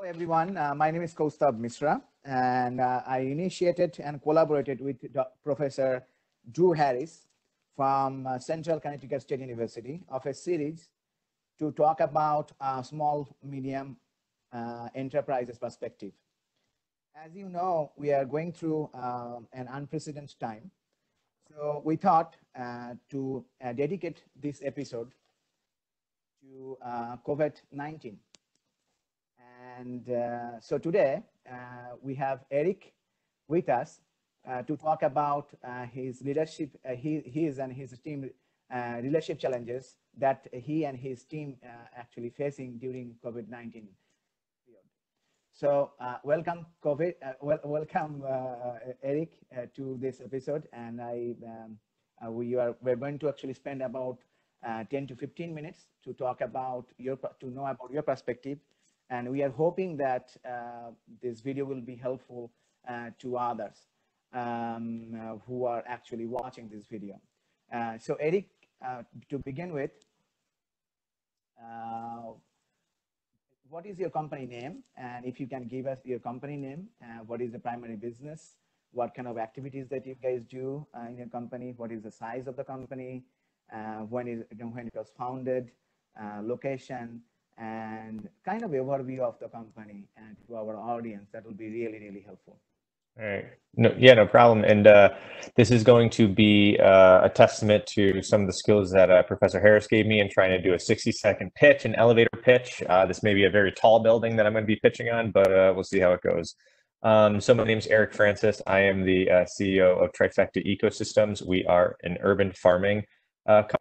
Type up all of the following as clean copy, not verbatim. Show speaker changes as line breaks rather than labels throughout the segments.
Hello, everyone. My name is Kaustav Misra, and I initiated and collaborated with Professor Drew Harris from Central Connecticut State University of a series to talk about small, medium enterprises perspective. As you know, we are going through an unprecedented time. So we thought to dedicate this episode to COVID-19. And so today we have Eric with us to talk about his leadership, his and his team leadership challenges that he and his team actually facing during COVID-19 period. So welcome, welcome Eric to this episode, and we're going to actually spend about 10 to 15 minutes to talk about to know about your perspective. And we are hoping that this video will be helpful to others who are actually watching this video. So Eric, to begin with, what is your company name? And if you can give us your company name, what is the primary business? What kind of activities that you guys do in your company? What is the size of the company? When it was founded, location, and kind of overview of the company and to our audience. That will be really, really helpful.
All right. No problem. And this is going to be a testament to some of the skills that Professor Harris gave me in trying to do a 60-second pitch, an elevator pitch. This may be a very tall building that I'm going to be pitching on, but we'll see how it goes. So my name is Eric Francis. I am the CEO of Trifecta Ecosystems. We are an urban farming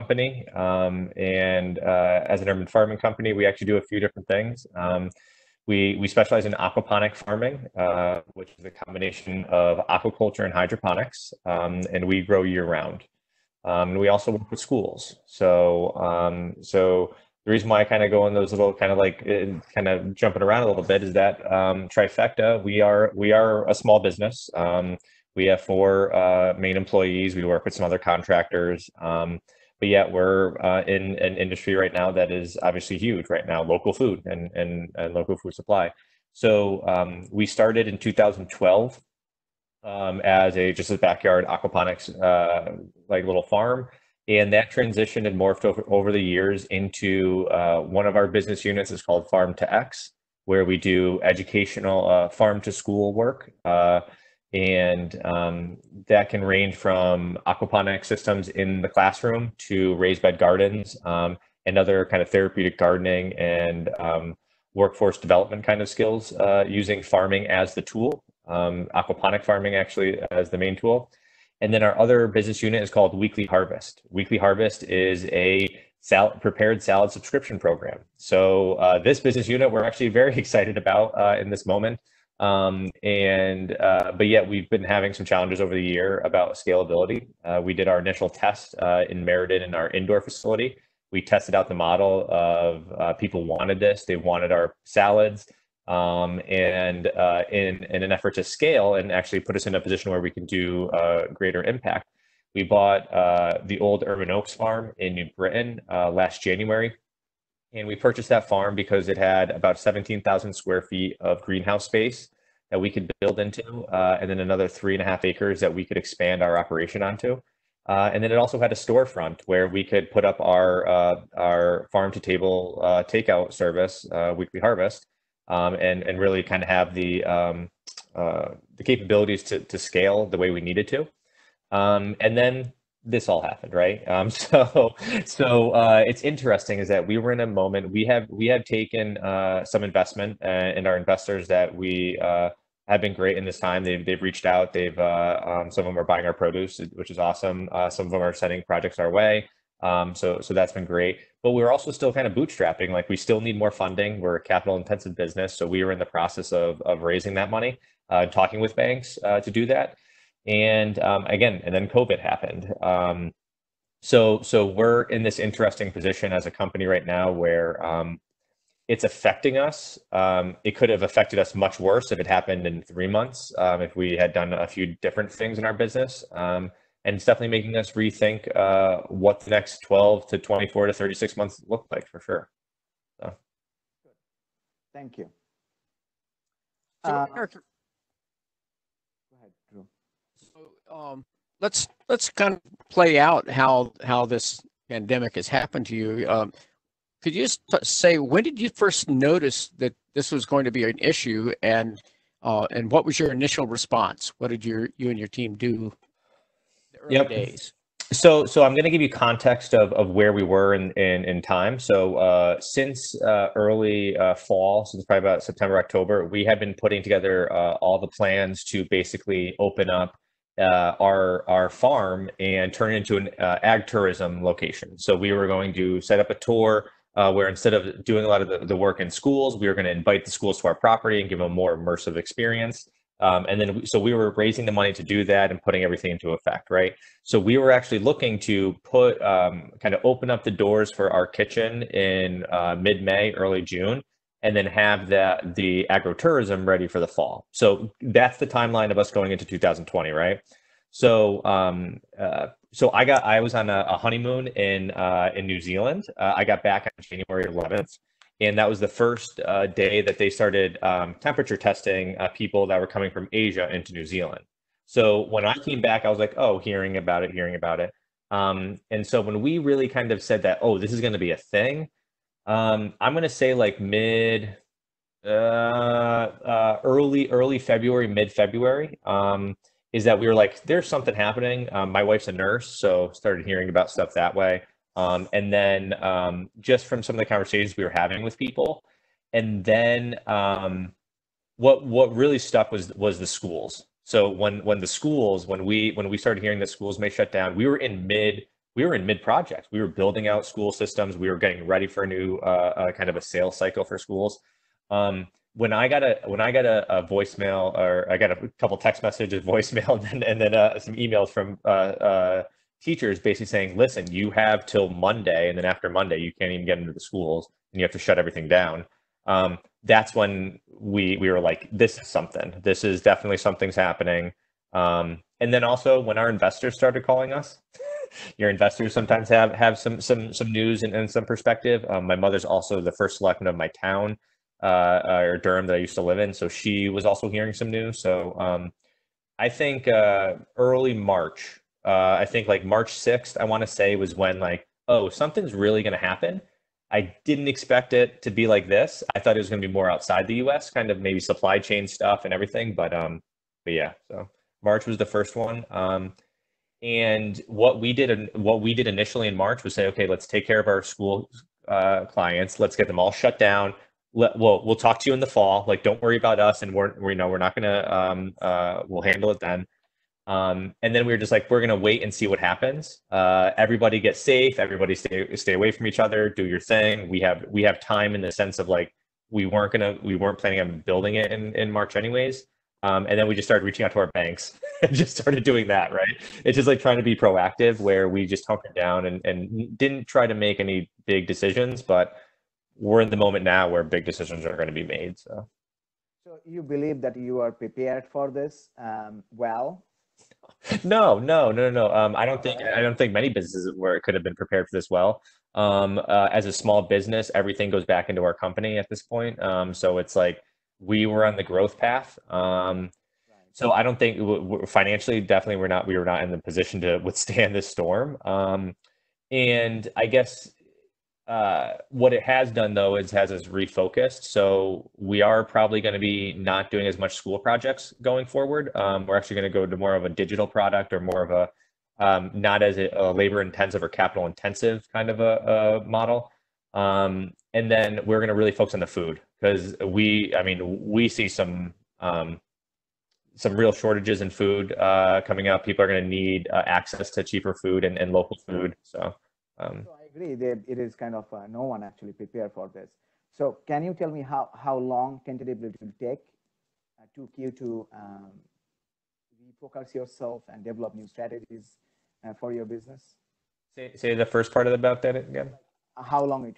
company, and as an urban farming company, we actually do a few different things. We specialize in aquaponic farming, which is a combination of aquaculture and hydroponics, and we grow year round. And we also work with schools. So the reason why I kind of go in those little kind of jumping around a little bit is that Trifecta, we are a small business. We have 4 main employees. We work with some other contractors, but yet we're in an industry right now that is obviously huge right now, local food and local food supply. So we started in 2012 as just a backyard aquaponics like little farm, and that transitioned and morphed over the years into one of our business units is called Farm to X, where we do educational farm to school work. And that can range from aquaponic systems in the classroom to raised bed gardens and other kind of therapeutic gardening and workforce development kind of skills using farming as the tool, aquaponic farming actually as the main tool. And then our other business unit is called Weekly Harvest. Weekly Harvest is a prepared salad subscription program. So this business unit we're actually very excited about in this moment. But yet we've been having some challenges over the year about scalability. We did our initial test in Meriden in our indoor facility. We tested out the model of people wanted this. They wanted our salads, and in an effort to scale and actually put us in a position where we can do greater impact, we bought the old Urban Oaks farm in New Britain last January. And we purchased that farm because it had about 17,000 square feet of greenhouse space that we could build into, and then another 3.5 acres that we could expand our operation onto. And then it also had a storefront where we could put up our farm to table takeout service, Weekly Harvest, and really kind of have the capabilities to scale the way we needed to. And then this all happened, right? So it's interesting is that we were in a moment, we had taken some investment, and our investors that we have been great in this time. They've reached out. Some of them are buying our produce, which is awesome. Some of them are sending projects our way. So that's been great. But we're also still kind of bootstrapping. Like we still need more funding. We're a capital intensive business, so we were in the process of raising that money, talking with banks to do that. And then COVID happened. So we're in this interesting position as a company right now where it's affecting us. It could have affected us much worse if it happened in 3 months, if we had done a few different things in our business. And it's definitely making us rethink what the next 12 to 24 to 36 months look like for sure. So.
Thank you.
So,
Uh,
Eric,
go ahead, Drew.
let's kind of play out how this pandemic has happened to you. Could you just say, when did you first notice that this was going to be an issue, and what was your initial response? What did you and your team do in the early days?
So I'm going to give you context of where we were in time. So since early fall, since probably about September, October, we had been putting together all the plans to basically open up our farm and turn it into an ag tourism location. So we were going to set up a tour where instead of doing a lot of the work in schools, we were going to invite the schools to our property and give them a more immersive experience. And then, so we were raising the money to do that and putting everything into effect, right? So we were actually looking to put, kind of open up the doors for our kitchen in mid-May, early June, and then have the agritourism ready for the fall. So that's the timeline of us going into 2020, right? So, I was on a honeymoon in New Zealand. I got back on January 11th. And that was the first day that they started temperature testing people that were coming from Asia into New Zealand. So when I came back, I was like, oh, hearing about it. And so when we really kind of said that, oh, this is going to be a thing, I'm going to say like early February, mid-February, is that we were like, there's something happening. My wife's a nurse, so started hearing about stuff that way. And then just from some of the conversations we were having with people, and then what really stuck was the schools. So when we started hearing that schools may shut down, we were in mid project. We were building out school systems. We were getting ready for a new kind of a sales cycle for schools. When I got a voicemail, or I got a couple text messages, voicemail, and then some emails from teachers basically saying, listen, you have till Monday, and then after Monday, you can't even get into the schools and you have to shut everything down. That's when we were like, this is something. This is definitely something's happening. And then also when our investors started calling us, your investors sometimes have some news and some perspective. My mother's also the first selectman of my town, or Durham, that I used to live in. So she was also hearing some news. So I think early March, I think like March 6th, I want to say, was when like, oh, something's really going to happen. I didn't expect it to be like this. I thought it was going to be more outside the US, kind of maybe supply chain stuff and everything. But yeah, so March was the first one. And what we did initially in March was say, okay, let's take care of our school clients. Let's get them all shut down. We'll talk to you in the fall. Like, don't worry about us, and we're not gonna. We'll handle it then. And then we were just like, we're gonna wait and see what happens. Everybody get safe. Everybody stay away from each other. Do your thing. We have time, in the sense of like, we weren't planning on building it in March anyways. And then we just started reaching out to our banks and just started doing that, right? It's just like trying to be proactive, where we just hunkered down and didn't try to make any big decisions, but we're in the moment now where big decisions are going to be made. So
you believe that you are prepared for this well?
No. I don't think many businesses could have been prepared for this well. As a small business, everything goes back into our company at this point. So it's like we were on the growth path. So I don't think financially, definitely we were not in the position to withstand this storm. And I guess what it has done, though, is has us refocused. So we are probably going to be not doing as much school projects going forward. We're actually going to go to more of a digital product, or more of a not as a labor intensive or capital intensive kind of a model. And then we're going to really focus on the food, because we see some real shortages in food coming up. People are going to need access to cheaper food and local food. So
I agree that it is kind of no one actually prepared for this. So can you tell me how long tentatively it will take you to refocus yourself and develop new strategies for your business?
Say the first part about that again.
How long it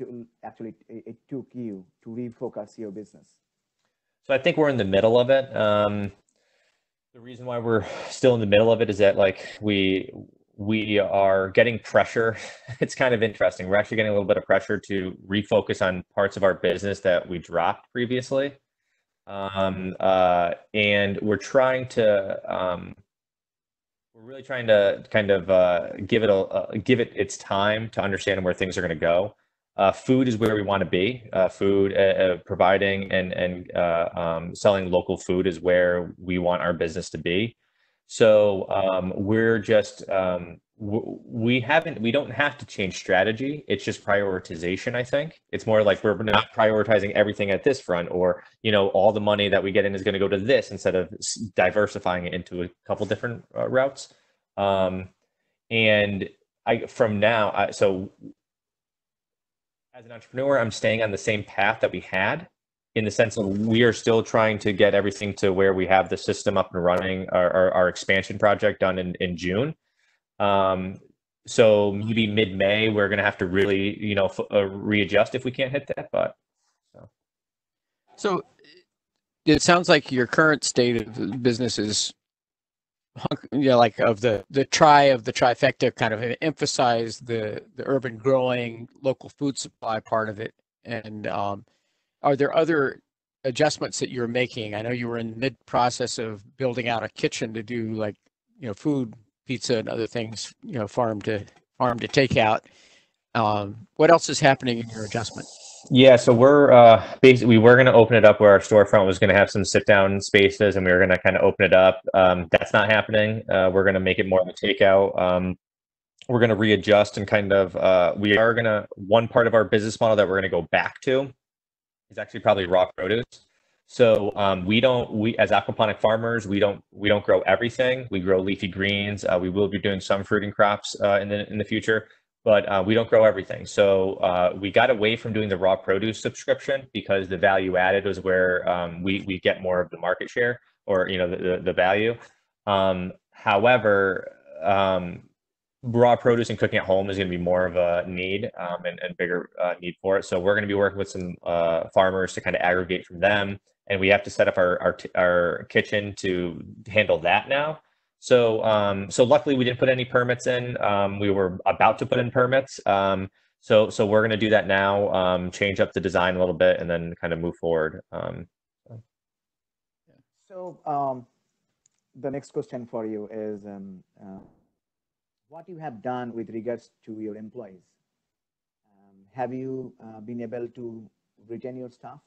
took you to refocus your business?
So I think we're in the middle of it. The reason why we're still in the middle of it is that like we are getting pressure. It's kind of interesting. We're actually getting a little bit of pressure to refocus on parts of our business that we dropped previously. And we're really trying to kind of give it its time to understand where things are going to go. Food is where we want to be. Providing and selling local food is where we want our business to be. So we're just we don't have to change strategy. It's just prioritization. I think it's more like we're not prioritizing everything at this front, or all the money that we get in is going to go to this instead of diversifying it into a couple different routes. And so as an entrepreneur, I'm staying on the same path that we had, in the sense of we are still trying to get everything to where we have the system up and running, our expansion project done in June. So maybe mid-May, we're going to have to really, readjust if we can't hit that. But
so it sounds like your current state of the business is, like of the trifecta, kind of emphasize the urban growing, local food supply part of it. And are there other adjustments that you're making? I know you were in mid-process of building out a kitchen to do like, food, pizza, and other things, farm to take out. What else is happening in your adjustment?
yeah, so we're basically, we were going to open it up where our storefront was going to have some sit-down spaces, and we were going to kind of open it up. That's not happening. We're going to make it more of a takeout. We're going to readjust and kind of one part of our business model that we're going to go back to is actually probably raw produce. So we as aquaponic farmers, we don't grow everything. We grow leafy greens. We will be doing some fruiting crops in the future, but we don't grow everything. So we got away from doing the raw produce subscription because the value added was where we get more of the market share, or the value. However, raw produce and cooking at home is going to be more of a need, and bigger need for it. So we're going to be working with some farmers to kind of aggregate from them, and we have to set up our kitchen to handle that now. So luckily we didn't put any permits in. We were about to put in permits. So we're going to do that now, change up the design a little bit, and then kind of move forward.
So the next question for you is, what you have done with regards to your employees. Have you been able to retain your staff?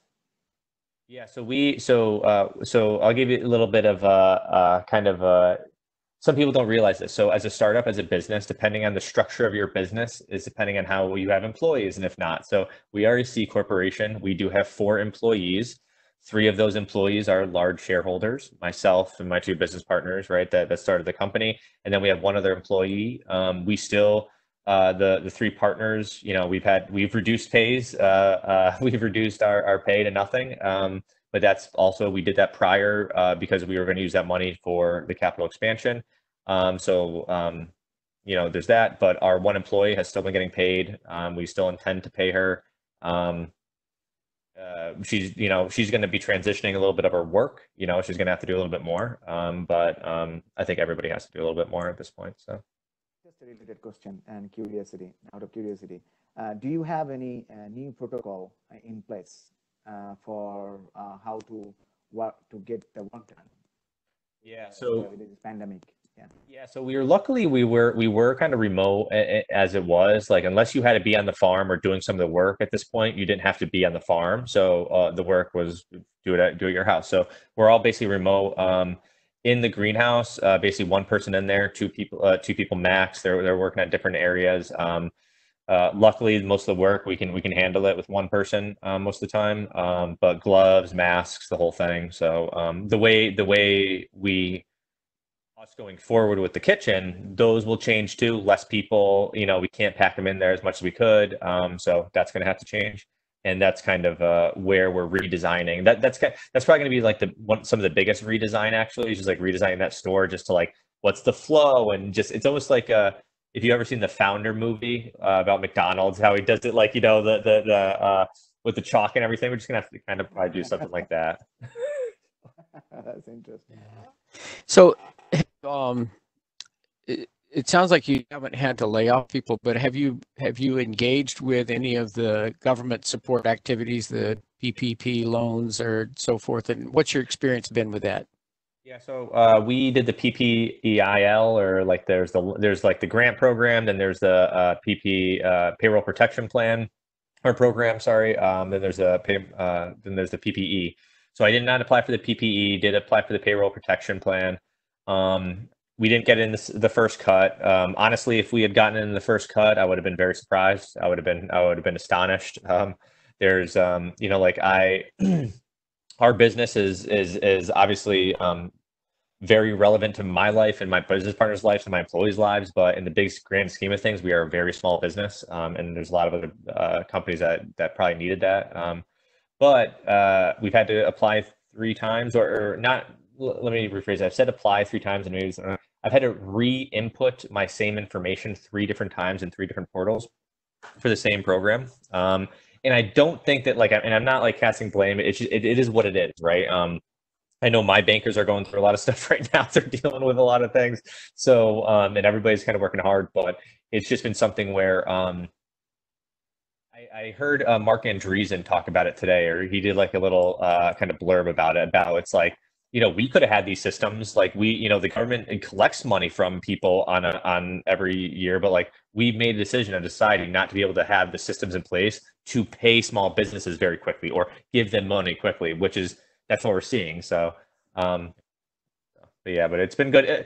Yeah, so I'll give you a little bit of some people don't realize this. So as a startup, as a business, depending on the structure of your business is depending on how you have employees and if not. So we are a C corporation. We do have 4 employees. 3 of those employees are large shareholders, myself and my 2 business partners, right, that started the company. And then we have 1 other employee. We still, the 3 partners, we've reduced pays. We've reduced our pay to nothing. But that's also, we did that prior because we were going to use that money for the capital expansion. There's that, but our 1 employee has still been getting paid. We still intend to pay her. She's going to be transitioning a little bit of her work. She's going to have to do a little bit more. But I think everybody has to do a little bit more at this point. So,
just a related question and curiosity. Out of curiosity, do you have any new protocol in place for how to get the work done?
Yeah. So
with this pandemic.
Yeah, so we were kind of remote as it was, like, unless you had to be on the farm or doing some of the work at this point, you didn't have to be on the farm. So the work was do it at your house. So we're all basically remote. In the greenhouse, basically 1 person in there, 2 people max. They're working at different areas. Luckily, most of the work we can handle it with 1 person most of the time. But gloves, masks, the whole thing. So the way us going forward with the kitchen, those will change too. Less people, we can't pack them in there as much as we could. So that's going to have to change. And that's kind of where we're redesigning. That's probably going to be like some of the biggest redesign, actually, is just like redesigning that store just to like, what's the flow? And just, it's almost like if you ever seen the Founder movie about McDonald's, how he does it, like, the with the chalk and everything. We're just going to have to kind of probably do something like that.
That's interesting.
So, it sounds like you haven't had to lay off people, but have you engaged with any of the government support activities, the PPP loans or so forth? And what's your experience been with that?
Yeah, so we did the PPEIL, or like there's like the grant program, then there's the payroll protection plan or program, sorry. Then there's the PPE. So I did not apply for the PPE, did apply for the payroll protection plan. We didn't get in the first cut. Honestly, if we had gotten in the first cut, I would have been very surprised. I would have been astonished. There's like our business is obviously very relevant to my life and my business partners' lives and my employees' lives, but in the big grand scheme of things, we are a very small business, and there's a lot of other companies that probably needed that. But we've had to apply 3 times, or not. Let me rephrase that. I've said apply 3 times, and maybe I've had to re-input my same information 3 different times in 3 different portals for the same program. And I don't think that and I'm not like casting blame. It is what it is, right? I know my bankers are going through a lot of stuff right now. They're dealing with a lot of things. So, and everybody's kind of working hard, but it's just been something where I heard Mark Andreessen talk about it today, or he did like a little kind of blurb about it, about it's like, we could have had these systems, like the government collects money from people on every year, but like we made a decision of deciding not to be able to have the systems in place to pay small businesses very quickly or give them money quickly, that's what we're seeing. So, but yeah, but it's been good.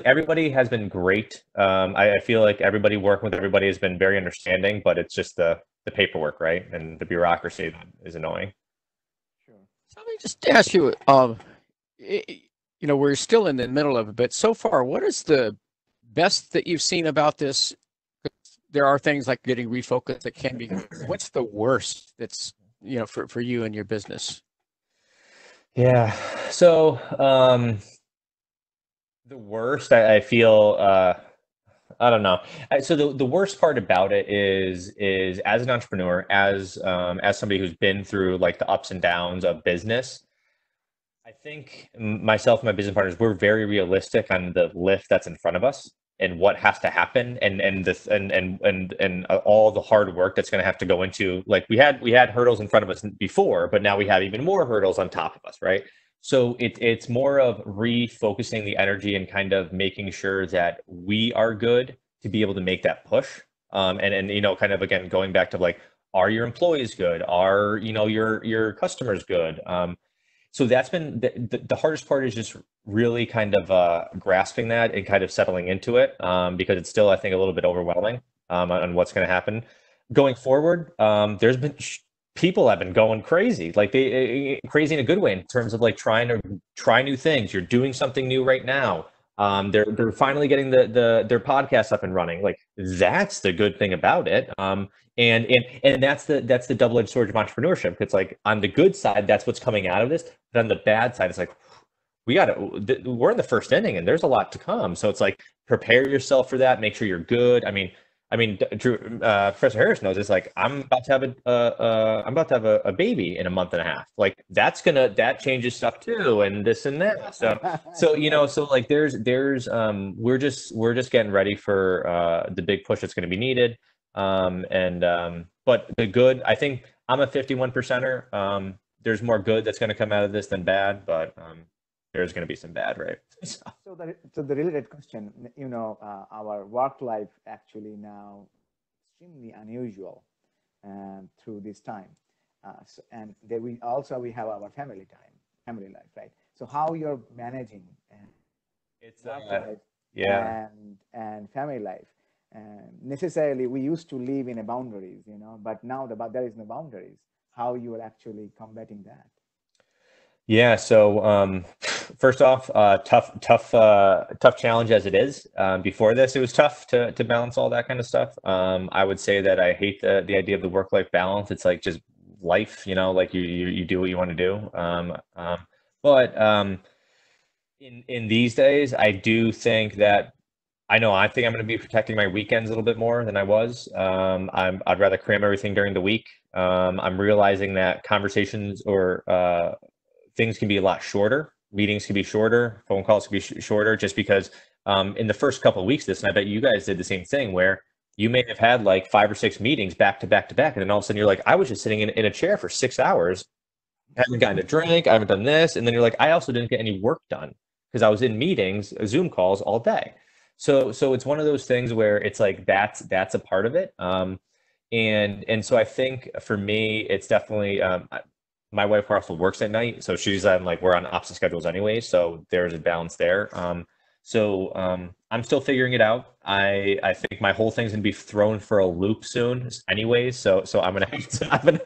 Everybody has been great. I feel like everybody working with everybody has been very understanding, but it's just the paperwork, right? And the bureaucracy that is annoying.
Sure. So let me just ask you, we're still in the middle of it, but so far, what is the best that you've seen about this? There are things like getting refocused that can be. What's the worst that's, for you and your business?
Yeah. So the worst, I feel, I don't know. So the worst part about it is as an entrepreneur, as somebody who's been through like the ups and downs of business, I think myself and my business partners, we're very realistic on the lift that's in front of us and what has to happen, and all the hard work that's going to have to go into, like we had hurdles in front of us before, but now we have even more hurdles on top of us, right? So it's more of refocusing the energy and kind of making sure that we are good to be able to make that push. And kind of again going back to like, are your employees good? Are your customers good? So that's been the hardest part, is just really kind of grasping that and kind of settling into it, because it's still, I think, a little bit overwhelming on what's going to happen going forward. There's been people have been going crazy, like crazy in a good way, in terms of like trying to try new things. You're doing something new right now. They're finally getting their podcast up and running. Like that's the good thing about it. And that's the double-edged sword of entrepreneurship. It's like on the good side, that's what's coming out of this. But on the bad side, it's like we're in the first inning and there's a lot to come. So it's like, prepare yourself for that. Make sure you're good. I mean, Drew, Professor Harris knows, it's like, I'm about to have a baby in a month and a half. Like that changes stuff too, and this and that. So like we're just getting ready for the big push that's going to be needed. But the good, I think I'm a 51%er. There's more good that's going to come out of this than bad, but there's going to be some bad, right?
So the related question, our work life actually now extremely unusual through this time, and then we have our family life, right? So how you're managing
it's
work life
yeah,
and family life. Necessarily, we used to live in boundaries, but now there is no boundaries. How you are actually combating that?
Yeah. So first off, tough challenge as it is. Before this, it was tough to balance all that kind of stuff. I would say that I hate the idea of the work-life balance. It's like just life, like you do what you want to do. But in these days, I do think that I think I'm going to be protecting my weekends a little bit more than I was. I'd rather cram everything during the week. I'm realizing that conversations or things can be a lot shorter. Meetings can be shorter. Phone calls can be shorter, just because in the first couple of weeks of this, and I bet you guys did the same thing, where you may have had like 5 or 6 meetings back to back to back. And then all of a sudden you're like, I was just sitting in a chair for 6 hours haven't gotten a drink, I haven't done this. And then you're like, I also didn't get any work done because I was in meetings, Zoom calls all day. So it's one of those things where it's like that's a part of it. And so I think for me, it's definitely my wife also works at night, so she's on like we're on opposite schedules anyway, so there's a balance there. I'm still figuring it out. I think my whole thing's gonna be thrown for a loop soon, anyways. So I'm gonna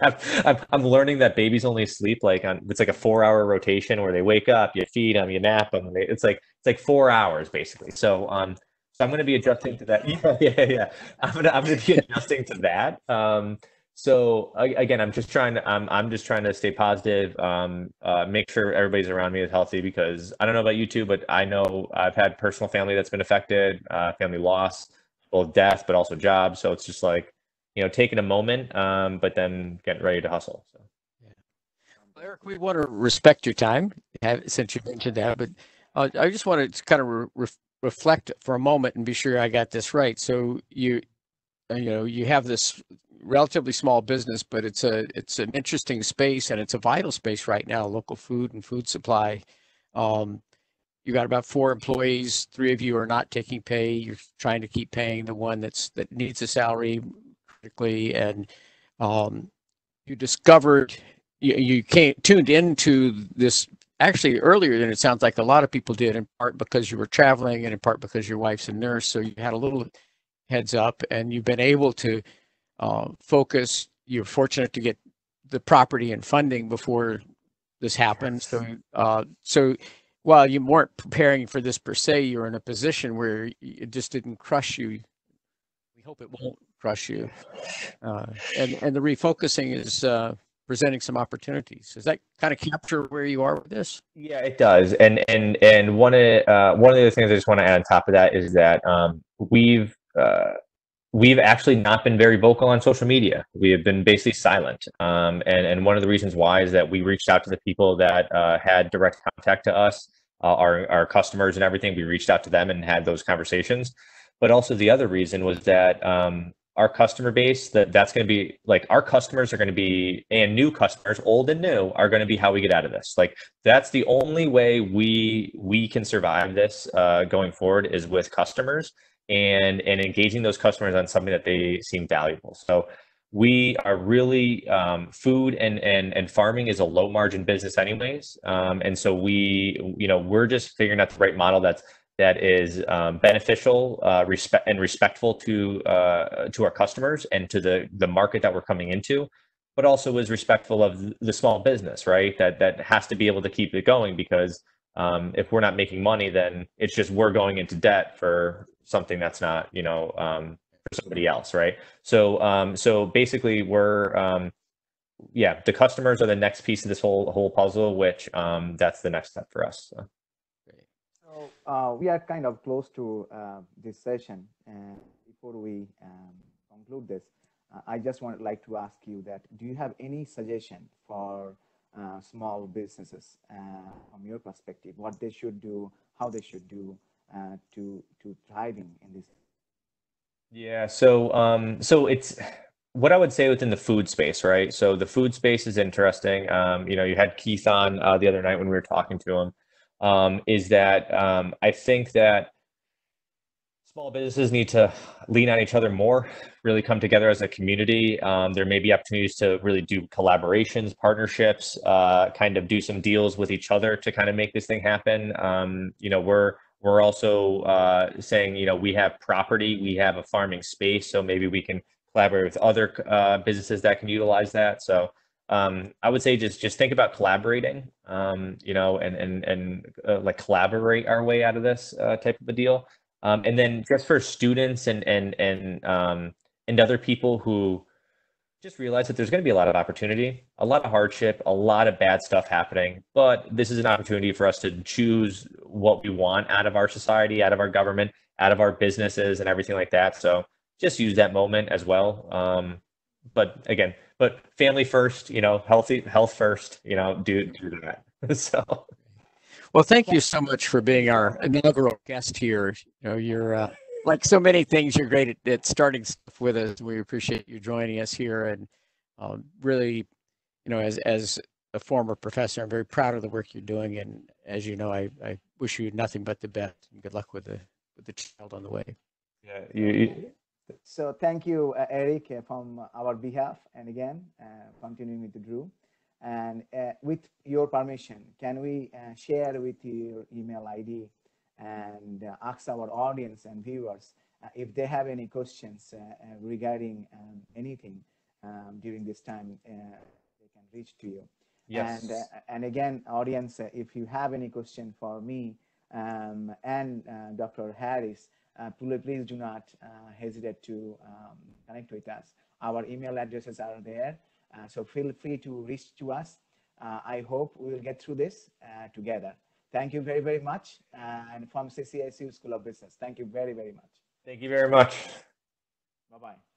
have to, I'm learning that babies only sleep like it's like a 4-hour rotation where they wake up, you feed them, you nap them. It's like 4 hours basically. So I'm going to be adjusting to that. Yeah. I'm going to be adjusting to that. So again, I'm just trying to stay positive, make sure everybody's around me is healthy, because I don't know about you two, but I know I've had personal family that's been affected, family loss, both death, but also jobs. So it's just like, taking a moment, but then getting ready to hustle. So.
Yeah. Well, Eric, we want to respect your time, since you mentioned that, but I just want to kind of reflect for a moment and be sure I got this right. So you have this relatively small business, but it's an interesting space, and it's a vital space right now. Local food and food supply. You got about 4 employees. 3 of you are not taking pay. You're trying to keep paying the one that needs a salary critically, and you discovered you tuned into this actually earlier than it sounds like a lot of people did, in part because you were traveling and in part because your wife's a nurse. So you had a little heads up, and you've been able to focus. You're fortunate to get the property and funding before this happened. So while you weren't preparing for this per se, you're in a position where it just didn't crush you. We hope it won't crush you. And the refocusing is presenting some opportunities. Does that kind of capture where you are with this?
Yeah, it does. And one of the other things I just want to add on top of that is that we've actually not been very vocal on social media. We have been basically silent. And one of the reasons why is that we reached out to the people that had direct contact to us, our customers and everything. We reached out to them and had those conversations. But also the other reason was that our customer base, that's going to be like, our customers are going to be, and new customers, old and new, are going to be how we get out of this. Like, that's the only way we can survive this going forward, is with customers and engaging those customers on something that they seem valuable. So we are really food and farming is a low margin business anyways. And so we're just figuring out the right model that is beneficial, respectful to our customers and to the market that we're coming into, but also is respectful of the small business, right? That has to be able to keep it going, because if we're not making money, then it's just we're going into debt for something that's not, for somebody else, right? So basically, we're the customers are the next piece of this whole puzzle, which that's the next step for us. So.
So we are kind of close to this session, and before we conclude this, I just would like to ask you that, do you have any suggestion for small businesses from your perspective, what they should do, how they should do to thriving in this?
Yeah, so it's what I would say within the food space, right? So the food space is interesting. You had Keith on the other night when we were talking to him. Is that I think that small businesses need to lean on each other more, really come together as a community. There may be opportunities to really do collaborations, partnerships, kind of do some deals with each other to kind of make this thing happen. We're also saying, we have property, we have a farming space, so maybe we can collaborate with other businesses that can utilize that. So I would say just think about collaborating, and like collaborate our way out of this type of a deal. And then just for students and other people who just realize that there's going to be a lot of opportunity, a lot of hardship, a lot of bad stuff happening, but this is an opportunity for us to choose what we want out of our society, out of our government, out of our businesses and everything like that. So just use that moment as well. But family first, health first, do that. So.
Well, thank you so much for being our inaugural guest here. You're like so many things, you're great at starting stuff with us. We appreciate you joining us here, and really, as a former professor. I'm very proud of the work you're doing, and as you know, I wish you nothing but the best. And good luck with the child on the way.
Yeah,
So thank you, Eric, from our behalf. And again, continuing with Drew. And with your permission, can we share with your email ID and ask our audience and viewers if they have any questions regarding anything during this time, they can reach to you.
Yes.
And again, audience, if you have any question for me and Dr. Harris, please do not hesitate to connect with us. Our email addresses are there, so feel free to reach to us. I hope we will get through this together. Thank you very, very much. And from CCISU School of Business, thank you very, very much.
Thank you very much.
Bye-bye.